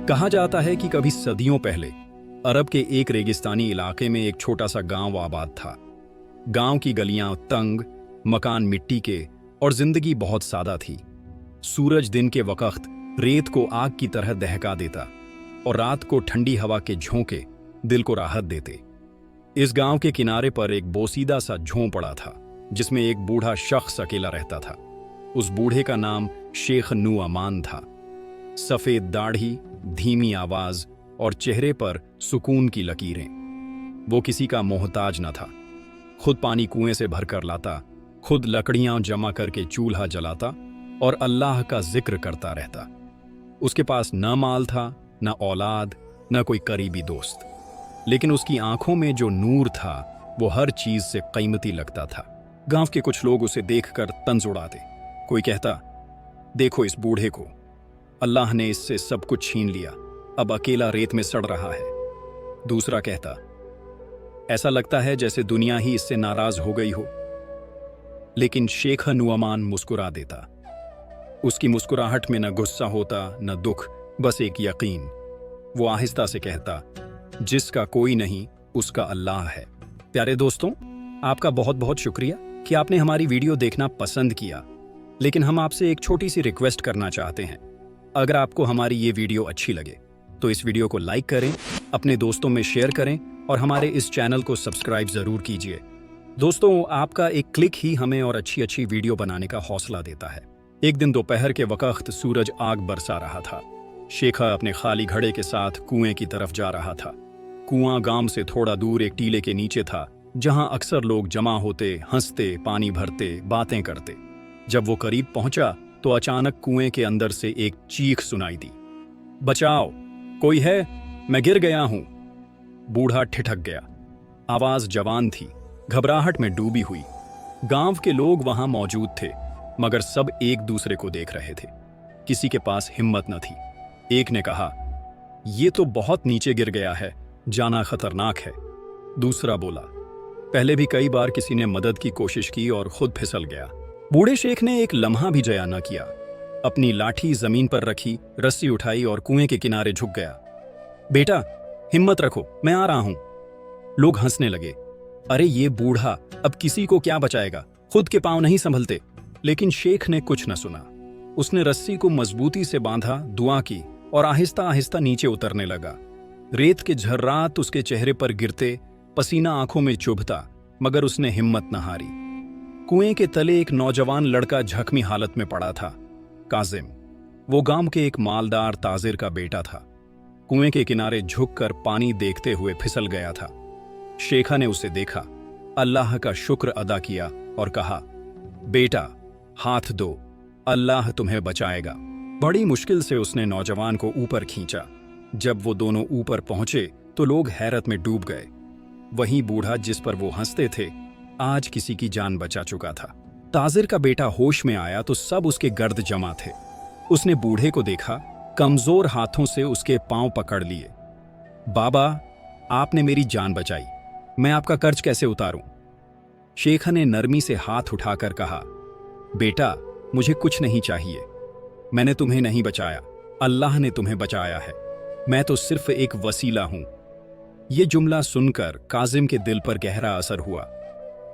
कहा जाता है कि कभी सदियों पहले अरब के एक रेगिस्तानी इलाके में एक छोटा सा गांव आबाद था। गांव की गलियां तंग, मकान मिट्टी के और जिंदगी बहुत सादा थी। सूरज दिन के वक्त रेत को आग की तरह दहका देता और रात को ठंडी हवा के झोंके दिल को राहत देते। इस गांव के किनारे पर एक बोसीदा सा झों पड़ा था जिसमें एक बूढ़ा शख्स अकेला रहता था। उस बूढ़े का नाम शेख नुअमान था। सफेद दाढ़ी, धीमी आवाज और चेहरे पर सुकून की लकीरें। वो किसी का मोहताज न था। खुद पानी कुएं से भरकर लाता, खुद लकड़ियां जमा करके चूल्हा जलाता और अल्लाह का जिक्र करता रहता। उसके पास न माल था, न औलाद, न कोई करीबी दोस्त, लेकिन उसकी आंखों में जो नूर था वो हर चीज से कीमती लगता था। गांव के कुछ लोग उसे देखकर तंज उड़ाते। कोई कहता, देखो इस बूढ़े को, अल्लाह ने इससे सब कुछ छीन लिया, अब अकेला रेत में सड़ रहा है। दूसरा कहता, ऐसा लगता है जैसे दुनिया ही इससे नाराज हो गई हो। लेकिन शेख नुअमान मुस्कुरा देता। उसकी मुस्कुराहट में न गुस्सा होता न दुख, बस एक यकीन। वो आहिस्ता से कहता, जिसका कोई नहीं उसका अल्लाह है। प्यारे दोस्तों, आपका बहुत बहुत शुक्रिया कि आपने हमारी वीडियो देखना पसंद किया। लेकिन हम आपसे एक छोटी सी रिक्वेस्ट करना चाहते हैं। अगर आपको हमारी ये वीडियो अच्छी लगे तो इस वीडियो को लाइक करें, अपने दोस्तों में शेयर करें और हमारे इस चैनल को सब्सक्राइब जरूर कीजिए। दोस्तों, आपका एक क्लिक ही हमें और अच्छी अच्छी वीडियो बनाने का हौसला देता है। एक दिन दोपहर के वक्त सूरज आग बरसा रहा था। शेखा अपने खाली घड़े के साथ कुएं की तरफ जा रहा था। कुआं गांव से थोड़ा दूर एक टीले के नीचे था, जहां अक्सर लोग जमा होते, हंसते, पानी भरते, बातें करते। जब वो करीब पहुंचा तो अचानक कुएं के अंदर से एक चीख सुनाई दी, बचाओ, कोई है, मैं गिर गया हूं। बूढ़ा ठिठक गया। आवाज जवान थी, घबराहट में डूबी हुई। गांव के लोग वहां मौजूद थे, मगर सब एक दूसरे को देख रहे थे। किसी के पास हिम्मत न थी। एक ने कहा, ये तो बहुत नीचे गिर गया है, जाना खतरनाक है। दूसरा बोला, पहले भी कई बार किसी ने मदद की कोशिश की और खुद फिसल गया। बूढ़े शेख ने एक लम्हा भी जया न किया। अपनी लाठी जमीन पर रखी, रस्सी उठाई और कुएं के किनारे झुक गया। बेटा, हिम्मत रखो, मैं आ रहा हूं। लोग हंसने लगे। अरे ये बूढ़ा अब किसी को क्या बचाएगा, खुद के पांव नहीं संभलते। लेकिन शेख ने कुछ न सुना। उसने रस्सी को मजबूती से बांधा, दुआ की और आहिस्ता आहिस्ता नीचे उतरने लगा। रेत के झर्रात उसके चेहरे पर गिरते, पसीना आंखों में चुभता, मगर उसने हिम्मत न हारी। कुएं के तले एक नौजवान लड़का जख्मी हालत में पड़ा था, काजिम। वो गांव के एक मालदार ताजिर का बेटा था। कुएं के किनारे झुककर पानी देखते हुए फिसल गया था। शेखा ने उसे देखा, अल्लाह का शुक्र अदा किया और कहा, बेटा, हाथ दो, अल्लाह तुम्हें बचाएगा। बड़ी मुश्किल से उसने नौजवान को ऊपर खींचा। जब वो दोनों ऊपर पहुंचे तो लोग हैरत में डूब गए। वहीं बूढ़ा जिस पर वो हंसते थे, आज किसी की जान बचा चुका था। ताजिर का बेटा होश में आया तो सब उसके गर्द जमा थे। उसने बूढ़े को देखा, कमजोर हाथों से उसके पांव पकड़ लिए। बाबा, आपने मेरी जान बचाई, मैं आपका कर्ज कैसे उतारूं? शेखा ने नरमी से हाथ उठाकर कहा, बेटा, मुझे कुछ नहीं चाहिए। मैंने तुम्हें नहीं बचाया, अल्लाह ने तुम्हें बचाया है। मैं तो सिर्फ एक वसीला हूं। यह जुमला सुनकर काजिम के दिल पर गहरा असर हुआ।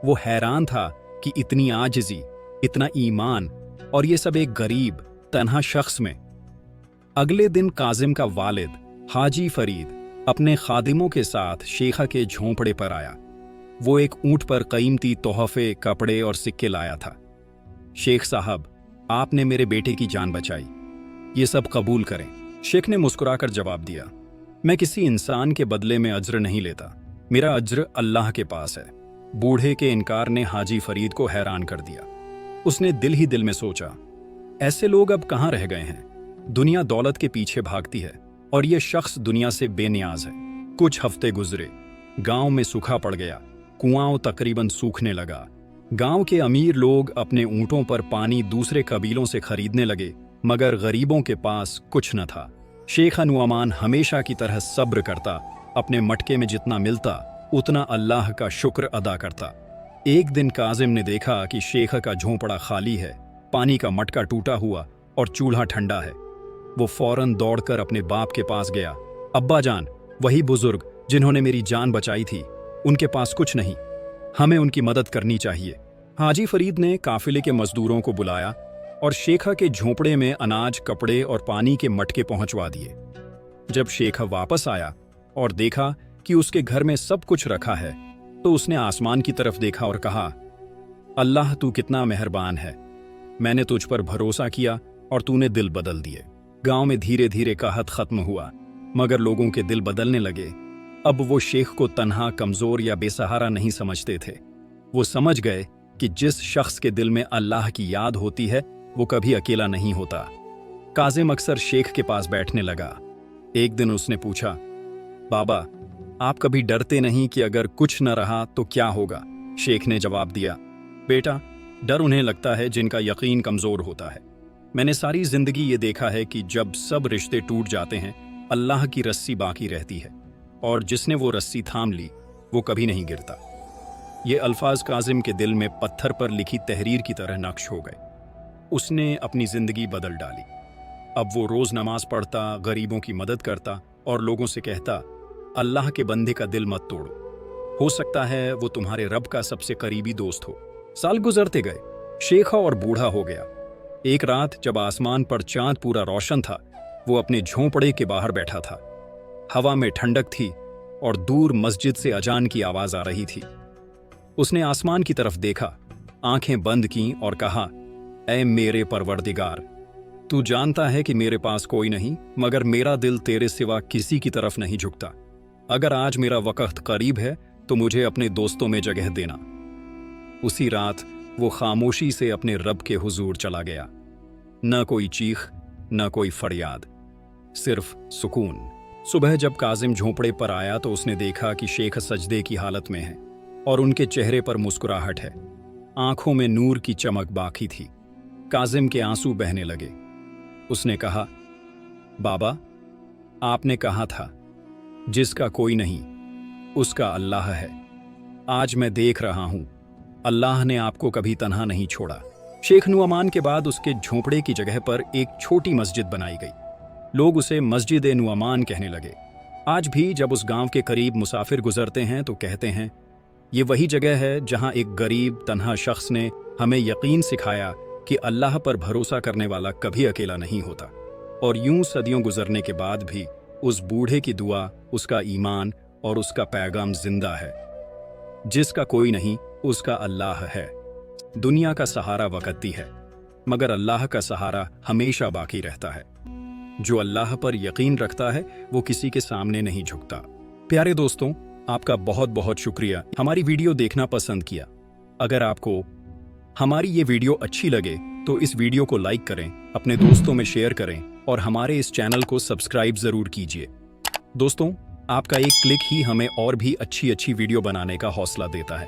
वो हैरान था कि इतनी आजिज़ी, इतना ईमान और ये सब एक गरीब तन्हा शख्स में। अगले दिन काजिम का वालिद हाजी फरीद अपने खादिमों के साथ शेखा के झोंपड़े पर आया। वो एक ऊंट पर कीमती तोहफे, कपड़े और सिक्के लाया था। शेख साहब, आपने मेरे बेटे की जान बचाई, ये सब कबूल करें। शेख ने मुस्कुराकर जवाब दिया, मैं किसी इंसान के बदले में अज्र नहीं लेता, मेरा अज्र अल्लाह के पास है। बूढ़े के इनकार ने हाजी फरीद को हैरान कर दिया। उसने दिल ही दिल में सोचा, ऐसे लोग अब कहां रह गए हैं। दुनिया दौलत के पीछे भागती है और यह शख्स दुनिया से बेनियाज है। कुछ हफ्ते गुजरे, गांव में सूखा पड़ गया, कुआं तकरीबन सूखने लगा। गांव के अमीर लोग अपने ऊंटों पर पानी दूसरे कबीलों से खरीदने लगे, मगर गरीबों के पास कुछ न था। शेख नुअमान हमेशा की तरह सब्र करता, अपने मटके में जितना मिलता उतना अल्लाह का शुक्र अदा करता। एक दिन काजिम ने देखा कि शेख का झोंपड़ा खाली है, पानी का मटका टूटा हुआ और चूल्हा ठंडा है। वो फौरन दौड़कर अपने बाप के पास गया। अब्बा जान, वही बुजुर्ग जिन्होंने मेरी जान बचाई थी, उनके पास कुछ नहीं, हमें उनकी मदद करनी चाहिए। हाजी फरीद ने काफिले के मजदूरों को बुलाया और शेखा के झोंपड़े में अनाज, कपड़े और पानी के मटके पहुंचवा दिए। जब शेखा वापस आया और देखा कि उसके घर में सब कुछ रखा है, तो उसने आसमान की तरफ देखा और कहा, अल्लाह तू कितना मेहरबान है, मैंने तुझ पर भरोसा किया और तूने दिल बदल दिए। गांव में धीरे धीरे कहत खत्म हुआ, मगर लोगों के दिल बदलने लगे। अब वो शेख को तन्हा, कमजोर या बेसहारा नहीं समझते थे। वो समझ गए कि जिस शख्स के दिल में अल्लाह की याद होती है, वो कभी अकेला नहीं होता। काजिम अक्सर शेख के पास बैठने लगा। एक दिन उसने पूछा, बाबा, आप कभी डरते नहीं कि अगर कुछ न रहा तो क्या होगा? शेख ने जवाब दिया, बेटा, डर उन्हें लगता है जिनका यकीन कमजोर होता है। मैंने सारी जिंदगी ये देखा है कि जब सब रिश्ते टूट जाते हैं, अल्लाह की रस्सी बाकी रहती है, और जिसने वो रस्सी थाम ली वो कभी नहीं गिरता। ये अल्फाज काजिम के दिल में पत्थर पर लिखी तहरीर की तरह नक्श हो गए। उसने अपनी जिंदगी बदल डाली। अब वो रोज नमाज पढ़ता, गरीबों की मदद करता और लोगों से कहता, अल्लाह के बंदे का दिल मत तोड़ो, हो सकता है वो तुम्हारे रब का सबसे करीबी दोस्त हो। साल गुजरते गए, शेखा और बूढ़ा हो गया। एक रात जब आसमान पर चांद पूरा रोशन था, वो अपने झोंपड़े के बाहर बैठा था। हवा में ठंडक थी और दूर मस्जिद से अजान की आवाज आ रही थी। उसने आसमान की तरफ देखा, आंखें बंद की और कहा, ऐ मेरे परवरदिगार, तू जानता है कि मेरे पास कोई नहीं, मगर मेरा दिल तेरे सिवा किसी की तरफ नहीं झुकता। अगर आज मेरा वक्त करीब है तो मुझे अपने दोस्तों में जगह देना। उसी रात वो खामोशी से अपने रब के हुजूर चला गया। न कोई चीख, न कोई फरियाद, सिर्फ सुकून। सुबह जब काजिम झोंपड़े पर आया तो उसने देखा कि शेख सजदे की हालत में है और उनके चेहरे पर मुस्कुराहट है। आंखों में नूर की चमक बाकी थी। काजिम के आंसू बहने लगे। उसने कहा, बाबा, आपने कहा था जिसका कोई नहीं उसका अल्लाह है। आज मैं देख रहा हूं, अल्लाह ने आपको कभी तन्हा नहीं छोड़ा। शेख नुअमान के बाद उसके झोंपड़े की जगह पर एक छोटी मस्जिद बनाई गई। लोग उसे मस्जिद नुअमान कहने लगे। आज भी जब उस गांव के करीब मुसाफिर गुजरते हैं तो कहते हैं, ये वही जगह है जहां एक गरीब तन्हा शख्स ने हमें यकीन सिखाया कि अल्लाह पर भरोसा करने वाला कभी अकेला नहीं होता। और यूं सदियों गुजरने के बाद भी उस बूढ़े की दुआ, उसका ईमान और उसका पैगाम जिंदा है। जिसका कोई नहीं उसका अल्लाह है। दुनिया का सहारा वक्ती है, मगर अल्लाह का सहारा हमेशा बाकी रहता है। जो अल्लाह पर यकीन रखता है वो किसी के सामने नहीं झुकता। प्यारे दोस्तों, आपका बहुत बहुत शुक्रिया हमारी वीडियो देखना पसंद किया। अगर आपको हमारी ये वीडियो अच्छी लगे तो इस वीडियो को लाइक करें, अपने दोस्तों में शेयर करें और हमारे इस चैनल को सब्सक्राइब जरूर कीजिए। दोस्तों, आपका एक क्लिक ही हमें और भी अच्छी वीडियो बनाने का हौसला देता है।